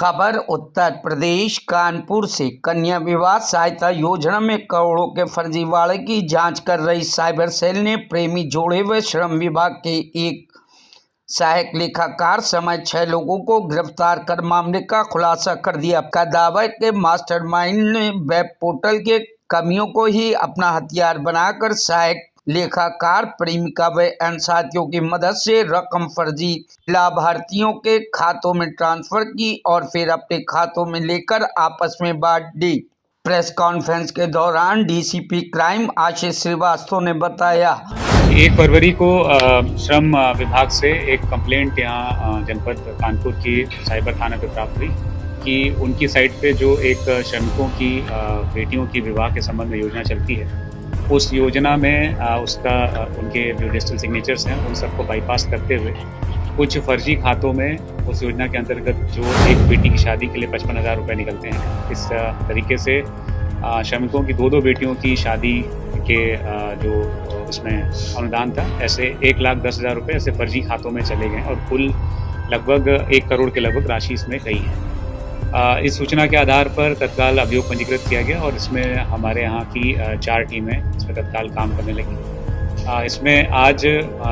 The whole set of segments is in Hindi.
खबर उत्तर प्रदेश कानपुर से कन्या विवाह सहायता योजना में करोड़ों के फर्जीवाड़े की जांच कर रही साइबर सेल ने प्रेमी जोड़े व श्रम विभाग के एक सहायक लेखाकार समेत 6 लोगों को गिरफ्तार कर मामले का खुलासा कर दिया। का दावा है कि मास्टरमाइंड ने वेब पोर्टल के कमियों को ही अपना हथियार बनाकर सहायक लेखाकार, प्रेमिका व अन्य साथियों की मदद से रकम फर्जी लाभार्थियों के खातों में ट्रांसफर की और फिर अपने खातों में लेकर आपस में बांट दी। प्रेस कॉन्फ्रेंस के दौरान डीसीपी क्राइम आशीष श्रीवास्तव ने बताया, 1 फरवरी को श्रम विभाग से एक कंप्लेंट यहाँ जनपद कानपुर की साइबर थाना पे प्राप्त हुई कि उनकी साइट पे जो एक श्रमिकों की बेटियों की विवाह के संबंध में योजना चलती है, उस योजना में उनके जो डिजिटल सिग्नेचर्स हैं उन सबको बाईपास करते हुए कुछ फर्जी खातों में उस योजना के अंतर्गत जो एक बेटी की शादी के लिए 55,000 रुपये निकलते हैं, इस तरीके से श्रमिकों की 2 बेटियों की शादी के जो उसमें अनुदान था, ऐसे 1,10,000 रुपये ऐसे फर्जी खातों में चले गए और कुल लगभग 1 करोड़ के लगभग राशि इसमें गई है। इस सूचना के आधार पर तत्काल अभियोग पंजीकृत किया गया और इसमें हमारे यहाँ की 4 टीमें इसमें तत्काल काम करने लगी। इसमें आज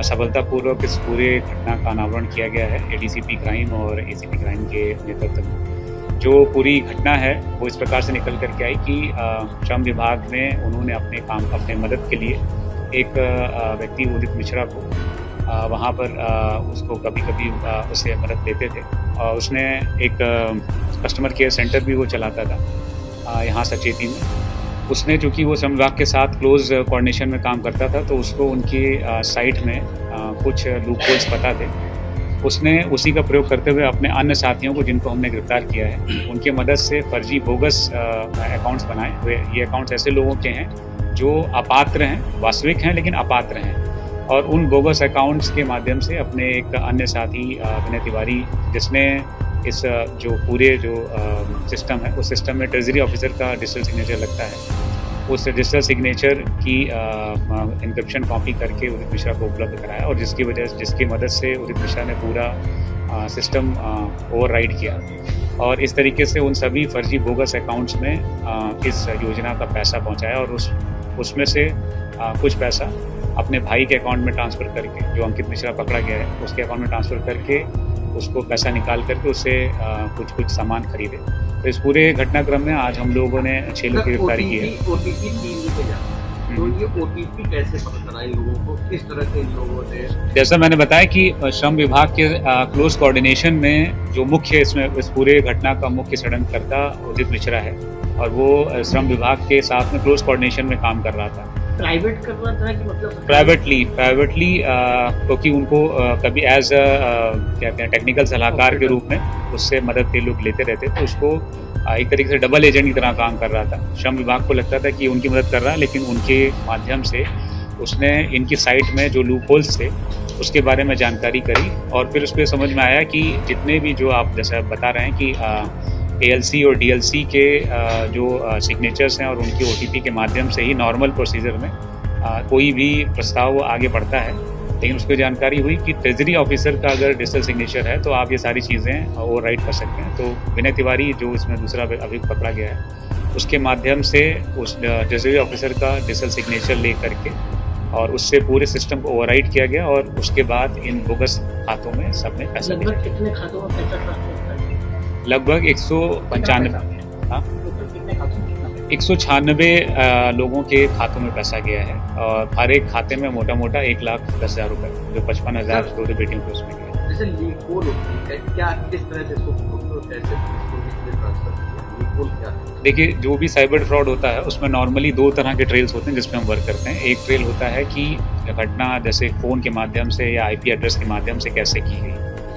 सफलतापूर्वक इस पूरे घटना का अनावरण किया गया है एडीसीपी क्राइम और एसीपी क्राइम के नेतृत्व में। जो पूरी घटना है वो इस प्रकार से निकल करके आई कि श्रम विभाग में उन्होंने अपने मदद के लिए एक व्यक्ति उदित मिश्रा को वहाँ पर उसको कभी कभी उससे मदद लेते थे और उसने एक कस्टमर केयर सेंटर भी वो चलाता था यहाँ सचेती में। उसने चूँकि वो श्रम विभाग के साथ क्लोज कोऑर्डिनेशन में काम करता था तो उसको उनकी साइट में कुछ लूपहोल्स पता थे। उसने उसी का प्रयोग करते हुए अपने अन्य साथियों को, जिनको हमने गिरफ्तार किया है, उनकी मदद से फर्जी बोगस अकाउंट्स बनाए। ये अकाउंट्स ऐसे लोगों के हैं जो अपात्र हैं, वास्तविक हैं लेकिन अपात्र हैं, और उन बोगस अकाउंट्स के माध्यम से अपने एक अन्य साथी विनय तिवारी, जिसने इस जो पूरे जो सिस्टम है उस सिस्टम में ट्रेजरी ऑफिसर का डिजिटल सिग्नेचर लगता है, उस डिजिटल सिग्नेचर की इंक्रिप्शन कॉपी करके उदित मिश्रा को उपलब्ध कराया और जिसकी मदद से उदित मिश्रा ने पूरा सिस्टम ओवरराइड किया और इस तरीके से उन सभी फर्जी बोगस अकाउंट्स में इस योजना का पैसा पहुंचाया और उसमें से कुछ पैसा अपने भाई के अकाउंट में ट्रांसफ़र करके, जो अंकित मिश्रा पकड़ा गया है उसके अकाउंट में ट्रांसफ़र करके उसको पैसा निकाल करके उससे कुछ सामान खरीदे। तो इस पूरे घटनाक्रम में आज हम लोगों ने 6 लोगों की गिरफ्तारी की है। तो ये ओटीपी कैसे पता चला इन लोगों को, किस तरह से इन लोगों ने? जैसा मैंने बताया कि श्रम विभाग के क्लोज कोऑर्डिनेशन में जो मुख्य इसमें इस पूरे घटना का मुख्य षड्यंत्रकर्ता उदित मिश्रा है और वो श्रम विभाग के साथ में क्लोज कोऑर्डिनेशन में काम कर रहा था। प्राइवेट कर रहा था कि मतलब प्राइवेटली क्योंकि उनको कभी एज क्या कहते हैं टेक्निकल सलाहकार के रूप में उससे मदद ये लोग लेते रहते, तो उसको एक तरीके से डबल एजेंट की तरह काम कर रहा था। श्रम विभाग को लगता था कि उनकी मदद कर रहा है, लेकिन उनके माध्यम से उसने इनकी साइट में जो लूपहोल्स थे उसके बारे में जानकारी करी और फिर उसको समझ में आया कि जितने भी जो आप जैसे बता रहे हैं कि ALC और DLC के जो सिग्नेचर्स हैं और उनकी OTP के माध्यम से ही नॉर्मल प्रोसीजर में कोई भी प्रस्ताव आगे बढ़ता है, लेकिन उसको जानकारी हुई कि ट्रेजरी ऑफिसर का अगर डिजिटल सिग्नेचर है तो आप ये सारी चीज़ें ओवरराइड कर सकते हैं। तो विनय तिवारी, जो इसमें दूसरा अभियुक्त पकड़ा गया है, उसके माध्यम से उस ट्रेजरी ऑफिसर का डिजिटल सिग्नेचर ले करके और उससे पूरे सिस्टम को ओवरराइड किया गया और उसके बाद इन बोगस खातों में सबने पैसा दिया। कितने खातों में पैसा ट्रांसफर? लगभग 196 लोगों के खातों में पैसा गया है और हर एक खाते में मोटा 1,10,000 रुपये, जो 55,000 2 बेटियों के उसमें गए। जैसे लीगल होती है क्या, किस तरह से ट्रांसफर? देखिए, जो भी साइबर फ्रॉड होता है उसमें नॉर्मली 2 तरह के ट्रेल्स होते हैं जिसमें हम वर्क करते हैं। एक ट्रेल होता है कि घटना जैसे फ़ोन के माध्यम से या IP एड्रेस के माध्यम से कैसे की गई,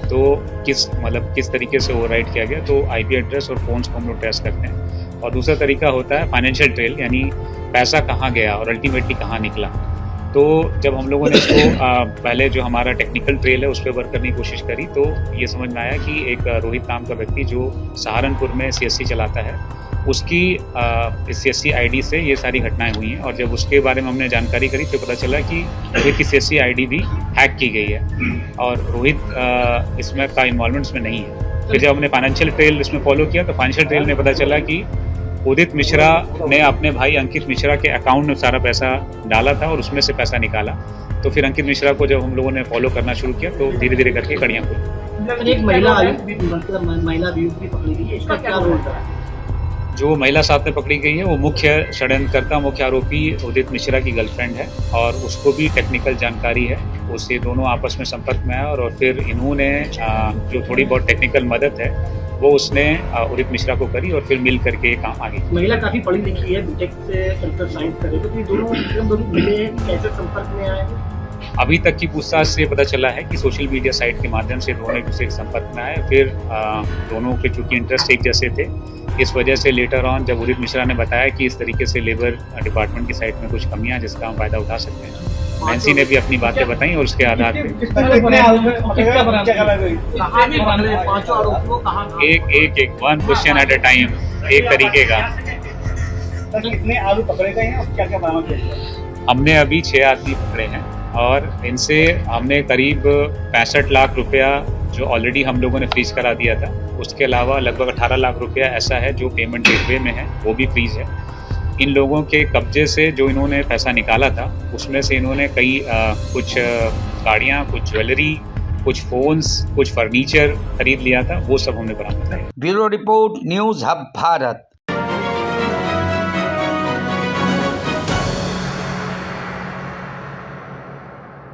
तो किस तरीके से ओवरराइड किया गया, तो IP एड्रेस और फ़ोन्स को हम लोग ट्रेस करते हैं। और दूसरा तरीका होता है फाइनेंशियल ट्रेल, यानी पैसा कहाँ गया और अल्टीमेटली कहाँ निकला। तो जब हम लोगों ने इसको पहले जो हमारा टेक्निकल ट्रेल है उस पर वर्क करने की कोशिश करी तो ये समझ में आया कि एक रोहित नाम का व्यक्ति जो सहारनपुर में CSC चलाता है, उसकी CSC ID से ये सारी घटनाएं हुई हैं और जब उसके बारे में हमने जानकारी करी तो पता चला कि रोहित की CSC ID भी हैक की गई है और रोहित इसमें का इन्वॉल्वमेंट में नहीं है। फिर जब हमने फाइनेंशियल ट्रेल इसमें फॉलो किया तो फाइनेंशियल ट्रेल में पता चला कि उदित मिश्रा ने अपने भाई अंकित मिश्रा के अकाउंट में सारा पैसा डाला था और उसमें से पैसा निकाला। तो फिर अंकित मिश्रा को जब हम लोगों ने फॉलो करना शुरू किया तो धीरे धीरे करके कड़ियाँ खुली। एक महिला महिला अभियुक्त भी पकड़ी गई है, इसका क्या रोल था? जो महिला साथ में पकड़ी गई है वो मुख्य षड्यंत्रकर्ता, मुख्य आरोपी उदित मिश्रा की गर्लफ्रेंड है और उसको भी टेक्निकल जानकारी है। उससे दोनों आपस में संपर्क में आए और फिर इन्होंने जो थोड़ी बहुत टेक्निकल मदद है वो उसने उदित मिश्रा को करी और फिर मिल करके ये काम आगे। महिला काफी पढ़ी लिखी है, बीटेक से कंप्यूटर साइंस करे, तो ये दोनों मिले हैं, कैसे संपर्क में आए? अभी तक की पूछताछ से पता चला है कि सोशल मीडिया साइट के माध्यम से दोनों एक दूसरे के संपर्क में आए। फिर दोनों के चूंकि इंटरेस्ट एक जैसे थे, इस वजह से लेटर ऑन जब उदित मिश्रा ने बताया कि इस तरीके से लेबर डिपार्टमेंट की साइट में कुछ कमियां जिसका हम फायदा उठा सकते हैं, नैन्सी ने भी अपनी बातें बताई और उसके आधार पे एक one question at a time, एक तरीके का। कितने आलू पकड़े गए हैं और क्या क्या बरामद किया? हमने अभी 6 आदमी पकड़े हैं और इनसे हमने करीब 65 लाख रुपया जो ऑलरेडी हम लोगों ने फ्रीज करा दिया था, उसके अलावा लगभग 18 लाख रुपया ऐसा है जो पेमेंट गेटवे में है, वो भी फ्रीज है। इन लोगों के कब्जे से जो इन्होंने पैसा निकाला था उसमें से इन्होंने कई कुछ गाड़ियाँ, कुछ ज्वेलरी, कुछ फोन्स, कुछ फर्नीचर खरीद लिया था, वो सब हमने बरामद किया। Bureau report, news hub Bharat.